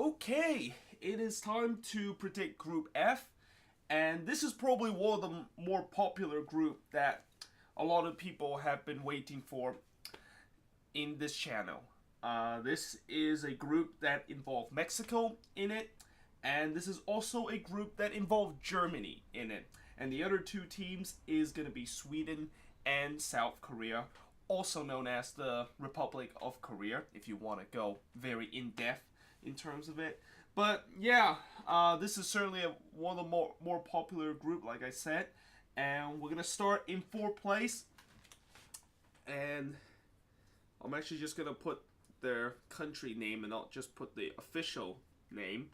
Okay, it is time to predict Group F, and this is probably one of the more popular group that a lot of people have been waiting for in this channel. This is a group that involved Mexico in it, and this is also a group that involved Germany in it. And the other two teams is going to be Sweden and South Korea, also known as the Republic of Korea, if you want to go very in depth in terms of it. But yeah, this is certainly one of the more popular group, like I said, and we're gonna start in fourth place. And I'm actually just gonna put their country name and not just put the official name.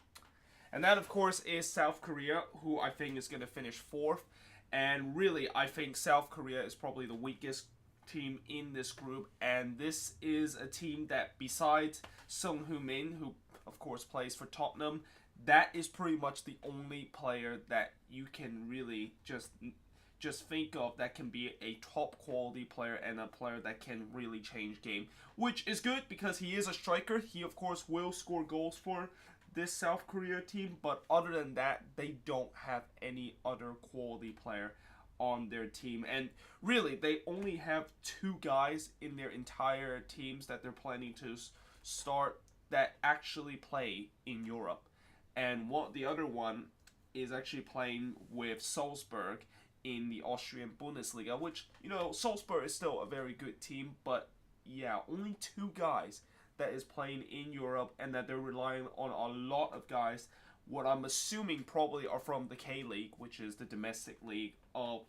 And that, of course, is South Korea, who I think is gonna finish fourth. And really, I think South Korea is probably the weakest team in this group, and this is a team that, besides Son Heung-min, who of course plays for Tottenham, that is pretty much the only player that you can really just think of that can be a top quality player and a player that can really change game, which is good because he is a striker. He of course will score goals for this South Korea team, but other than that, they don't have any other quality player on their team. And really, they only have two guys in their entire teams that they're planning to start that actually play in Europe. And the other one is actually playing with Salzburg in the Austrian Bundesliga, which, Salzburg is still a very good team, but yeah, only two guys that is playing in Europe, and that they're relying on a lot of guys, what I'm assuming probably are from the K-League, which is the domestic league of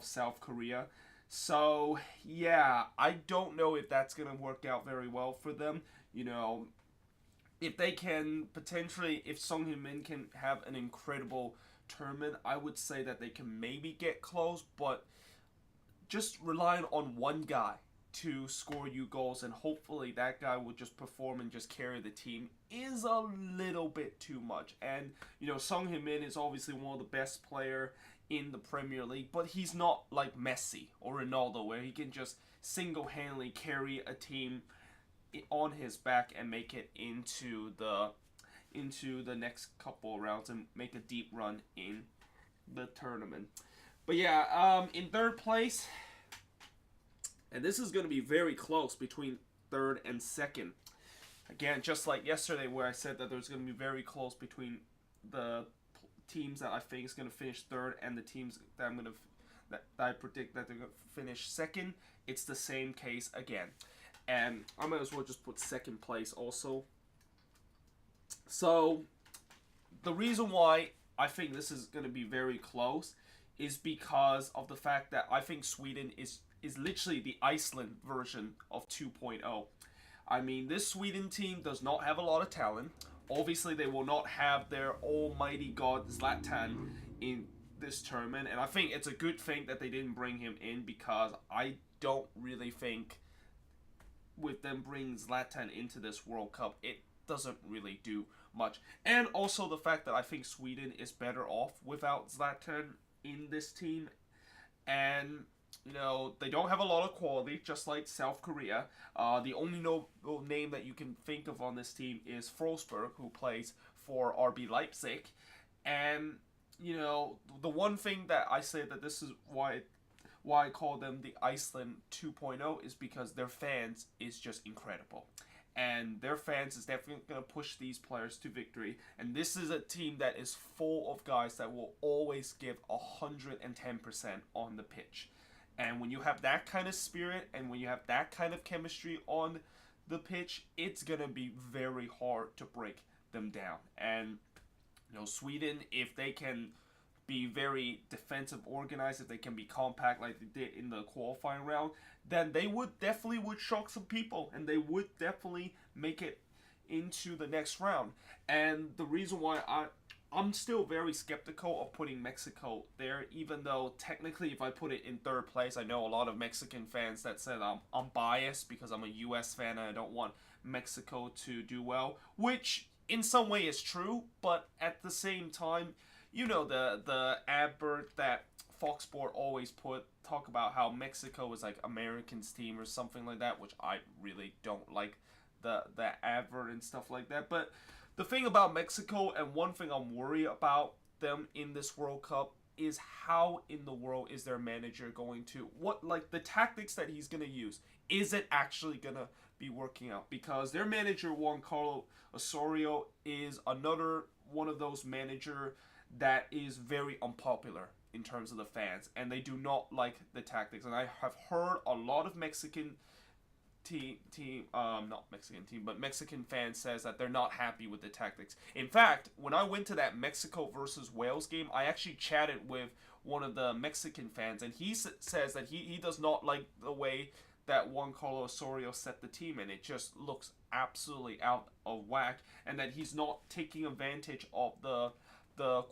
South Korea. So yeah, I don't know if that's gonna work out very well for them. If they can potentially, if Son Heung-min can have an incredible tournament, I would say that they can maybe get close, but just relying on one guy to score you goals and hopefully that guy will just perform and just carry the team is a little bit too much. And Son Heung-min is obviously one of the best player in the Premier League, but he's not like Messi or Ronaldo where he can just single-handedly carry a team on his back and make it into the next couple of rounds and make a deep run in the tournament. But yeah, in third place, and this is going to be very close between third and second. Again, just like yesterday where I said that there's going to be very close between the teams that I think is going to finish third and the teams that that I predict that they're going to finish second. It's the same case again. And I might as well just put second place also. So, the reason why I think this is going to be very close is because of the fact that I think Sweden is literally the Iceland version of 2.0. I mean, this Sweden team does not have a lot of talent. Obviously, they will not have their almighty god Zlatan in this tournament. And I think it's a good thing that they didn't bring him in, because I don't really think with them bringing Zlatan into this World Cup, it doesn't really do much. And also the fact that I think Sweden is better off without Zlatan in this team. And they don't have a lot of quality, just like South Korea. The only notable name that you can think of on this team is Forsberg, who plays for RB Leipzig. And, the one thing that I say that this is why I call them the Iceland 2.0 is because their fans is just incredible. And their fans is definitely going to push these players to victory. And this is a team that is full of guys that will always give 110% on the pitch. And when you have that kind of spirit and when you have that kind of chemistry on the pitch, it's going to be very hard to break them down. And, Sweden, if they can be very defensive organized, if they can be compact like they did in the qualifying round, then they definitely would shock some people, and they would definitely make it into the next round. And the reason why I'm still very skeptical of putting Mexico there, even though technically if I put it in third place, I know a lot of Mexican fans that said I'm biased because I'm a US fan and I don't want Mexico to do well, which in some way is true, but at the same time, the advert that Fox Sport always talk about how Mexico is like Americans' team or something like that, which I really don't like the advert and stuff like that. But the thing about Mexico, and one thing I'm worried about them in this World Cup, is how in the world is their manager going to, what, like, the tactics that he's going to use, is it actually going to be working out? Because their manager, Juan Carlos Osorio, is another one of those manager that is very unpopular in terms of the fans, and they do not like the tactics. And I have heard a lot of Mexican fans says that they're not happy with the tactics. In fact, when I went to that Mexico versus Wales game, I actually chatted with one of the Mexican fans, and he says that he does not like the way that Juan Carlos Osorio set the team, and it just looks absolutely out of whack, and that he's not taking advantage of the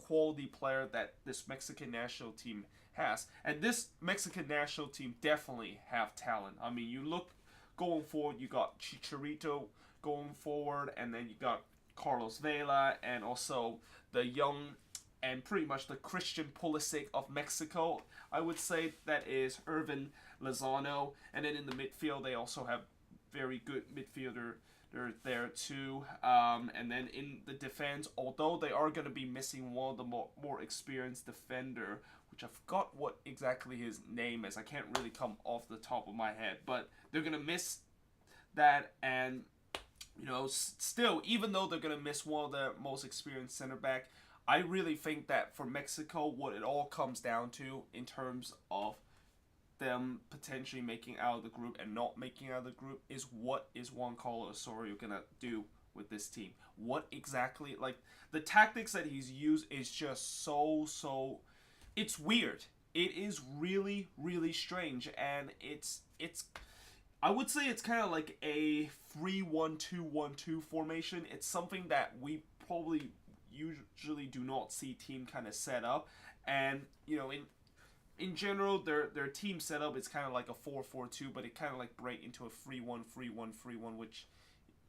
quality player that this Mexican national team has. And this Mexican national team definitely have talent. I mean, you look going forward, you got Chicharito going forward, and then you got Carlos Vela, and also the young and pretty much the Christian Pulisic of Mexico. I would say that is Irvin Lozano. And then in the midfield, they also have very good midfielder there too. And then in the defense, although they are going to be missing one of the more experienced defender, which I forgot what exactly his name is. I can't really come off the top of my head, but they're going to miss that. And, you know, still, even though they're going to miss one of their most experienced center back, I really think that for Mexico, what it all comes down to in terms of them potentially making out of the group and not making out of the group is, what is Juan Carlos Osorio going to do with this team? What exactly, like, the tactics that he's used is just so, it's weird. It is really, really strange, and it's I would say it's kind of like a 3-1-2-1-2 formation. It's something that we probably usually do not see team kind of set up, and you know, in general their team setup is kind of like a 4-4-2, but it kind of like break into a 3-1-3-1-3-1, which,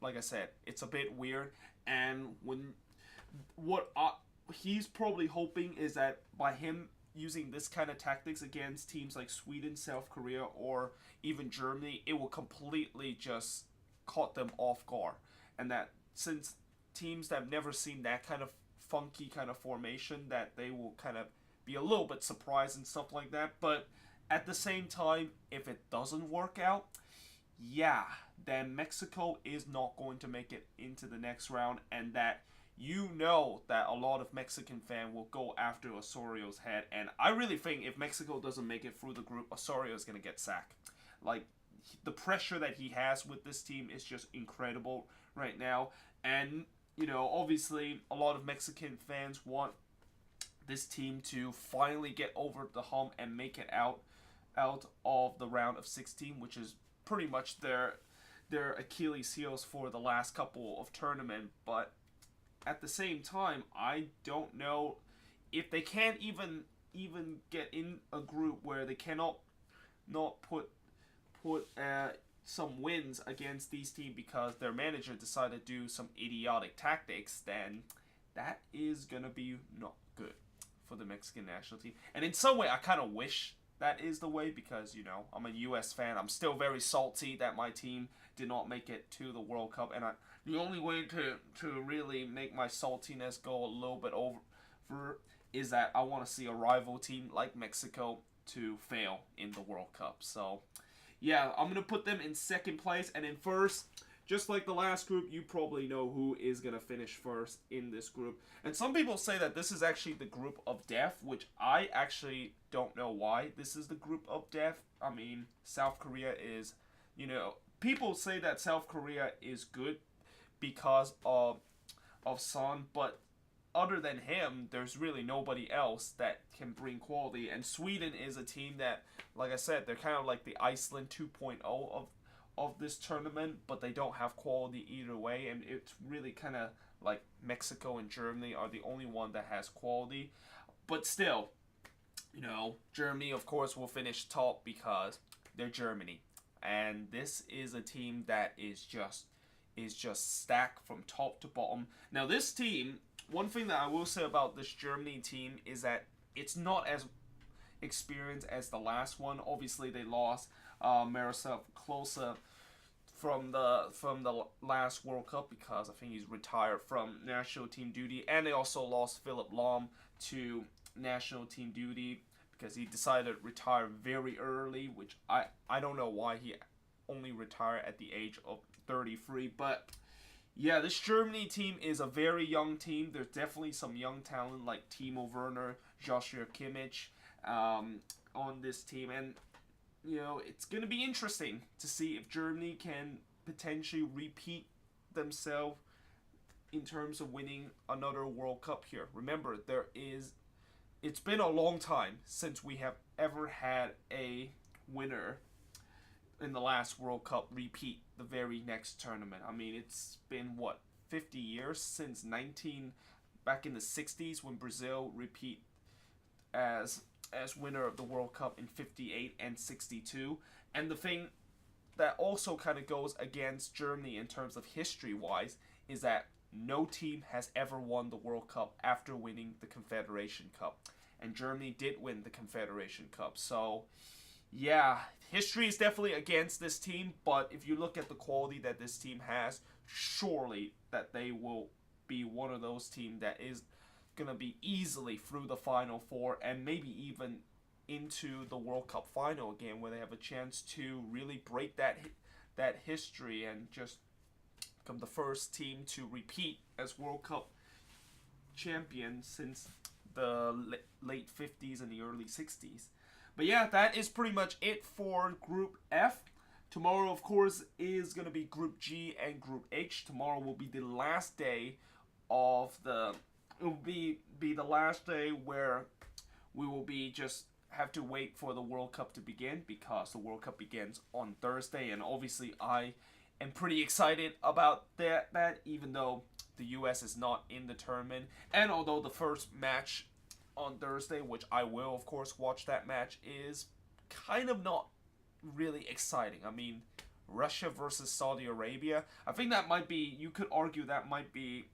like I said, it's a bit weird. And he's probably hoping is that by him using this kind of tactics against teams like Sweden, South Korea, or even Germany, it will completely just caught them off guard, and that since teams that have never seen that kind of funky kind of formation, that they will kind of be a little bit surprised and stuff like that. But at the same time, if it doesn't work out, yeah, then Mexico is not going to make it into the next round, and that, you know, that a lot of Mexican fans will go after Osorio's head. And I really think if Mexico doesn't make it through the group, Osorio is going to get sacked. Like, the pressure that he has with this team is just incredible right now. And, you know, obviously a lot of Mexican fans want this team to finally get over the hump and make it out of the round of 16, which is pretty much their Achilles heels for the last couple of tournaments. But at the same time, I don't know if they can't even get in a group where they cannot not put some wins against these teams because their manager decided to do some idiotic tactics. Then that is gonna be not good for the Mexican national team. And in some way, I kind of wish that is the way, because, you know, I'm a U.S. fan. I'm still very salty that my team did not make it to the World Cup, and the only way to really make my saltiness go a little bit over is that I want to see a rival team like Mexico to fail in the World Cup. So, yeah, I'm going to put them in second place, and in first, just like the last group, you probably know who is going to finish first in this group. And some people say that this is actually the group of death, which I actually don't know why this is the group of death. I mean, South Korea is, you know, people say that South Korea is good because of Son, but other than him, there's really nobody else that can bring quality. And Sweden is a team that, like I said, they're kind of like the Iceland 2.0 of this tournament, but they don't have quality either way, and it's really kind of like Mexico and Germany are the only one that has quality. But still, you know, Germany, of course, will finish top because they're Germany. And this is a team that is just stacked from top to bottom. Now, this team, one thing that I will say about this Germany team is that it's not as experienced as the last one. Obviously, they lost Miroslav Klose from the last World Cup, because I think he's retired from national team duty, and they also lost Philip Lahm to national team duty because he decided to retire very early, which I don't know why he only retired at the age of 33. But yeah, this Germany team is a very young team. There's definitely some young talent like Timo Werner, Joshua Kimmich on this team. And, you know, it's going to be interesting to see if Germany can potentially repeat themselves in terms of winning another World Cup here. Remember, it's been a long time since we have ever had a winner in the last World Cup repeat the very next tournament. I mean, it's been what, 50 years since back in the 60s when Brazil repeat as winner of the World Cup in 58 and 62. And the thing that also kind of goes against Germany in terms of history wise is that no team has ever won the World Cup after winning the Confederation Cup. And Germany did win the Confederation Cup. So, yeah, history is definitely against this team, but if you look at the quality that this team has, surely that they will be one of those teams that is going to be easily through the Final Four and maybe even into the World Cup final again, where they have a chance to really break that history and just become the first team to repeat as World Cup champion since the late 50s and the early 60s. But yeah, that is pretty much it for Group F. Tomorrow, of course, is going to be Group G and Group H. Tomorrow will be the last day of the... It will be the last day where we will be just have to wait for the World Cup to begin, because the World Cup begins on Thursday, and obviously I am pretty excited about that even though the US is not in the tournament, and although the first match on Thursday, which I will of course watch that match, is kind of not really exciting. I mean, Russia versus Saudi Arabia, I think that might be, you could argue that might be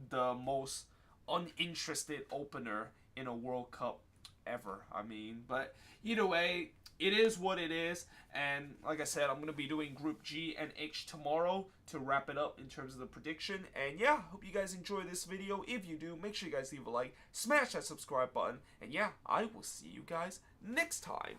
the most uninterested opener in a World Cup ever. I mean, but either way, it is what it is. And like I said, I'm going to be doing Group G and H tomorrow to wrap it up in terms of the prediction. And yeah, hope you guys enjoy this video. If you do, make sure you guys leave a like, smash that subscribe button, and yeah, I will see you guys next time.